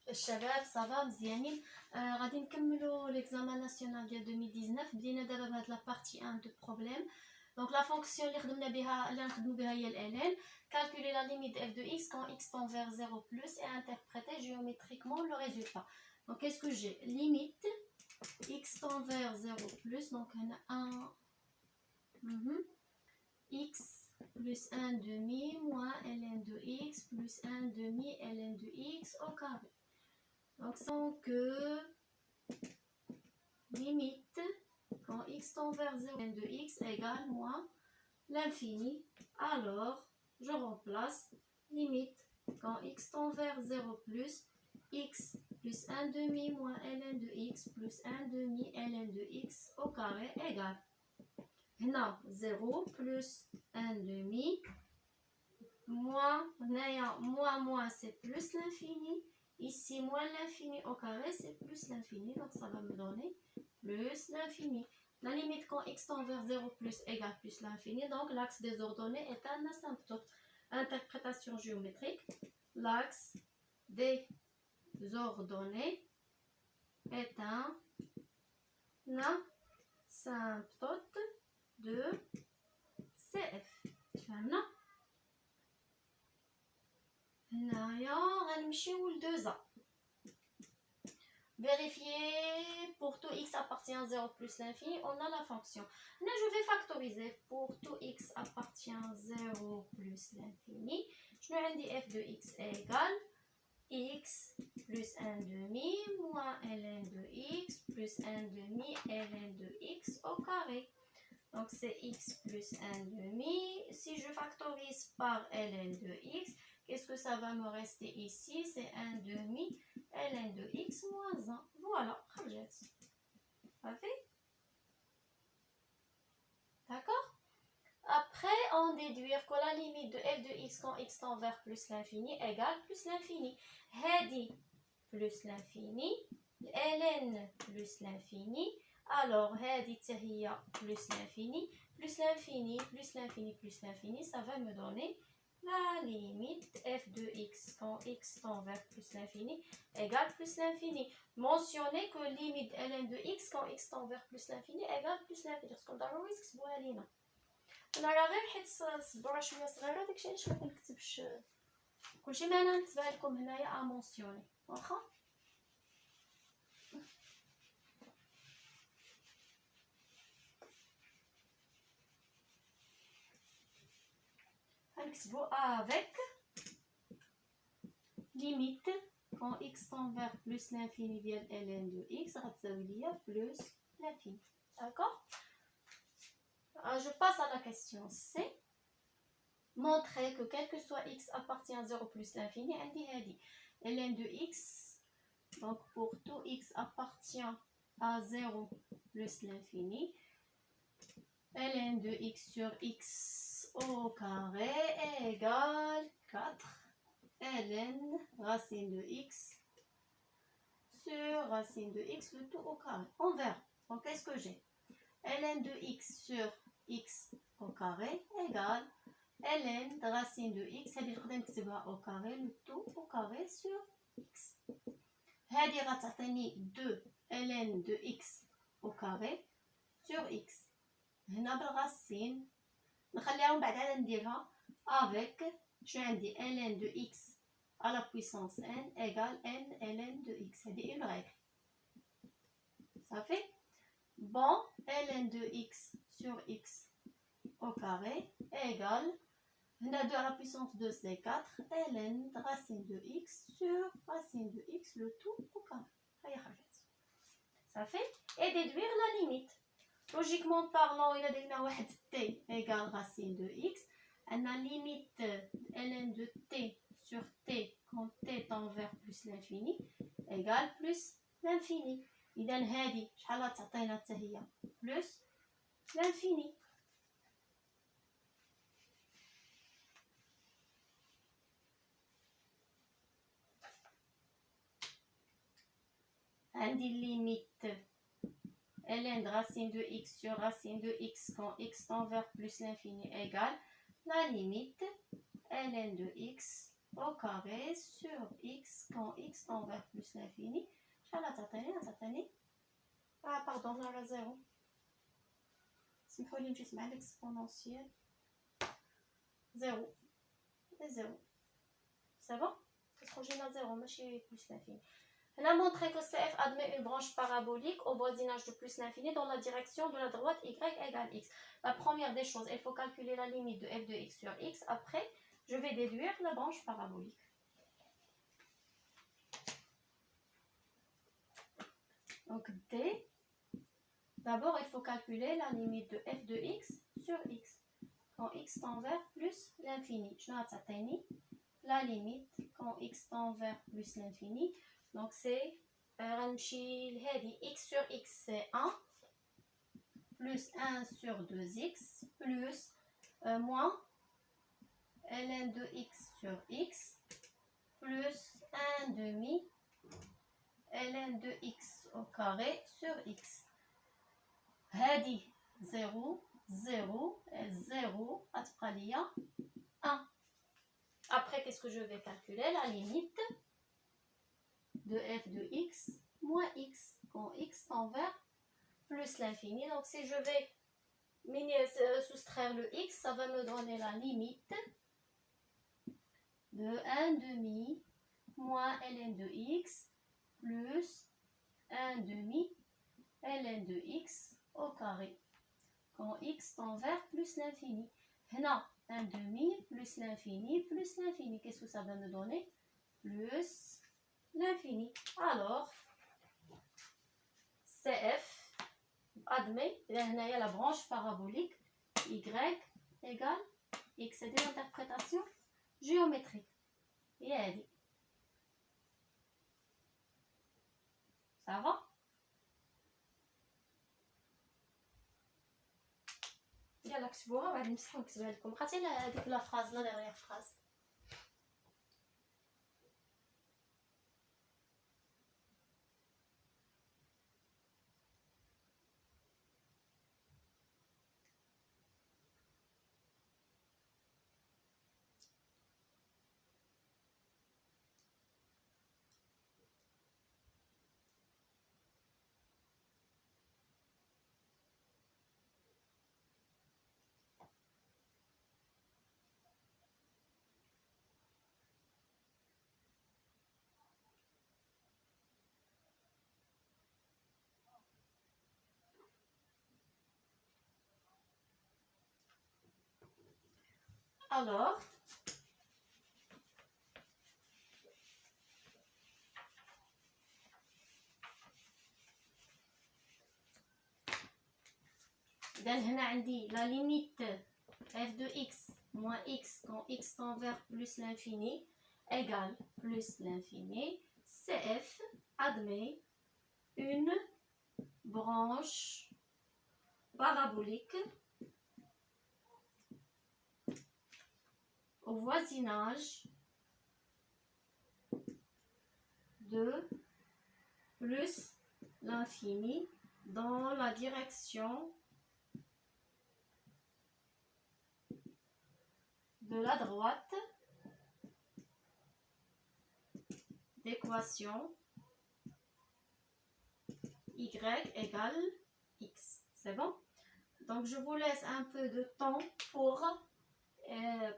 الشباب صافا مزيانين. غادي نكملوا ليكزامان ناسيونال ديال 2019. بدينا دابا بهاد لا بارتي 1 دو بروبليم. دونك لا فونكسيون اللي خدمنا بها اللي نخدموا بها هي ال calculer la limite de f de x quand x tend vers 0 plus et interpréter géométriquement le résultat. Donc qu'est-ce que j'ai? Limite x tend vers 0 plus, donc on a 1 x plus 1 demi moins ln de x plus 1 demi ln de x au carré. Donc sans que limite quand x tend vers 0 ln de x égale moins l'infini, alors je remplace limite quand x tend vers 0 plus x plus 1 demi moins ln de x plus 1 demi ln de x au carré égale هنا 0 plus 1 demi moins moins c'est plus l'infini. Ici, moins l'infini au carré, c'est plus l'infini. Donc, ça va me donner plus l'infini. La limite quand x tend vers 0 plus égale plus l'infini. Donc, l'axe des ordonnées est un asymptote. Interprétation géométrique. L'axe des ordonnées est un asymptote de CF. فهمنا؟ هنايا غنمشيو ل2A. Vérifier pour tout x appartient à 0 plus l'infini, on a la fonction. Là, je vais factoriser pour tout x appartient à 0 plus l'infini. Je vais dire f de x égale x plus 1 demi moins ln de x plus 1 demi ln de x au carré. Donc c'est x plus 1 demi. Si je factorise par ln de x, qu'est-ce que ça va me rester ici? C'est 1 demi ln de x moins 1. Voilà, parfait. D'accord? Après, on déduire que la limite de f de x quand x tend vers plus l'infini égale plus l'infini. Hadi plus l'infini, ln plus l'infini. Alors, hadi تهي plus l'infini, plus l'infini, plus l'infini, plus l'infini, ça va me donner la limite f de x quand x tend vers plus l'infini égale plus l'infini. Mentionnez que limite ln de x quand x tend vers plus l'infini égale plus l'infini. parce qu'on ضروري تكتبوها لينا. انا راه غير حيت السبوره شويه صغيره داكشي علاش ما كنكتبش كلشي، ما انا نكتبها لكم هنايا امونسيوني واخا. غنكتبو avec limite quand x tend vers plus l'infini ديال ln de x غتساوي ليا plus l'infini. D'accord? Je passe à la question C. Montrer que quel que soit x appartient à 0 plus l'infini, عندي هادي ln de x. Donc pour tout x appartient à 0 plus l'infini, ln de x sur x au carré égale 4 ln racine de x sur racine de x, le tout au carré. On verra. Donc qu'est-ce que j'ai? ln de x sur x au carré égale ln de racine de x, هذه نقدر نكتبها au carré, le tout au carré sur x. هذه غتعطيني 2 ln de x au carré sur x. هنا بالغاسين نخليها ومن بعد عاد نديرها avec شنو عندي ln de x à la puissance n égale n ln de x. هذه une règle. Ça fait bon, ln de x sur x au carré égale هنا 2 à la puissance 2 c'est 4 ln de racine de x sur racine de x, le tout au carré. هيا خرجت. Ça fait et déduire la limite. Logiquement parlant, il a déjà واحد t égale racine de x. On a limite ln de t sur t quand t tend vers plus l'infini égale plus l'infini. إذا هذه شحال تعطينا حتى هي plus l'infini. عندي limite ln de racine de x sur racine de x quand x tend vers plus l'infini égale la limite ln de x au carré sur x quand x tend vers plus l'infini. Ah pardon, là la 0. سمحوا لي نجي مع l'exponentiel 0 et 0. C'est bon? Parce qu'on a 0, mais plus l'infini. On a montré que CF admet une branche parabolique au voisinage de plus l'infini dans la direction de la droite y égale x. La première des choses, il faut calculer la limite de f de x sur x. Après, je vais déduire la branche parabolique. Donc D, d'abord il faut calculer la limite de f de x sur x. Quand x tend vers plus l'infini. Je note la limite quand x tend vers plus l'infini. Donc c'est x sur x c'est 1 plus 1 sur 2x plus moins ln de x sur x plus 1 demi ln de x au carré sur x. هذه 0 0 et 0 أتبقى 1. Après, qu'est-ce que je vais calculer? La limite de f de x moins x quand x tend vers plus l'infini. Donc si je vais soustraire le x, ça va me donner la limite de 1 demi moins ln de x plus 1 demi ln de x au carré quand x tend vers plus l'infini. Là, 1 demi plus l'infini plus l'infini. Qu'est-ce que ça va me donner? Plus l'infini. Alors, CF admet, il y a la branche parabolique y égale x. C'est des interprétations géométriques. Et elle dit. Ça va? يلا كتبوها وغادي نمسحها ونكتبها لكم. بقاتي هذيك لا فراز لا ديغيغ فراز. Alors, هنا عندي la limite f de x moins x quand x tend vers plus l'infini égale plus l'infini. CF admet une branche parabolique au voisinage de plus l'infini dans la direction de la droite d'équation y égale x. C'est bon? Donc je vous laisse un peu de temps pour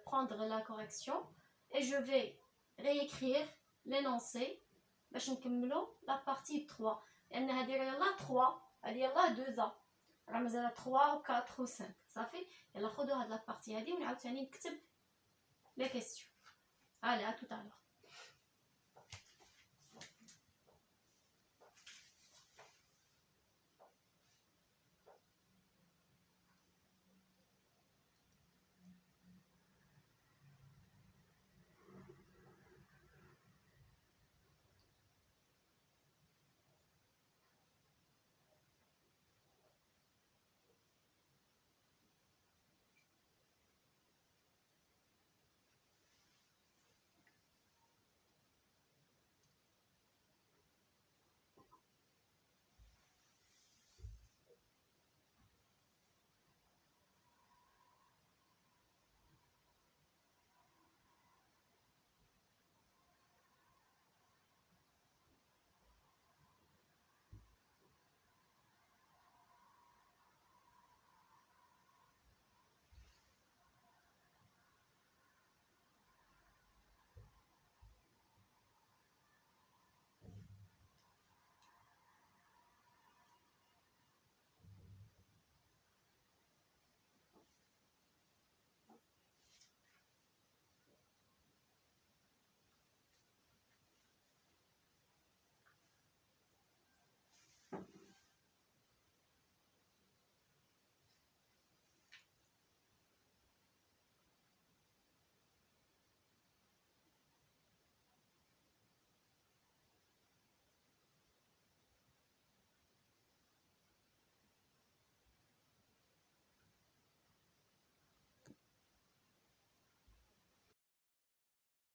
prendre la correction et je vais réécrire l'énoncé باش نكملوا la partie 3 لان هذه يلاه 3 هذه يلاه 2 راه مازال 3 و 4 و 5 صافي. يلا خذوا هاد لا بارتي هذه ونعاود ثاني نكتب les questions. Allez, à tout à l'heure.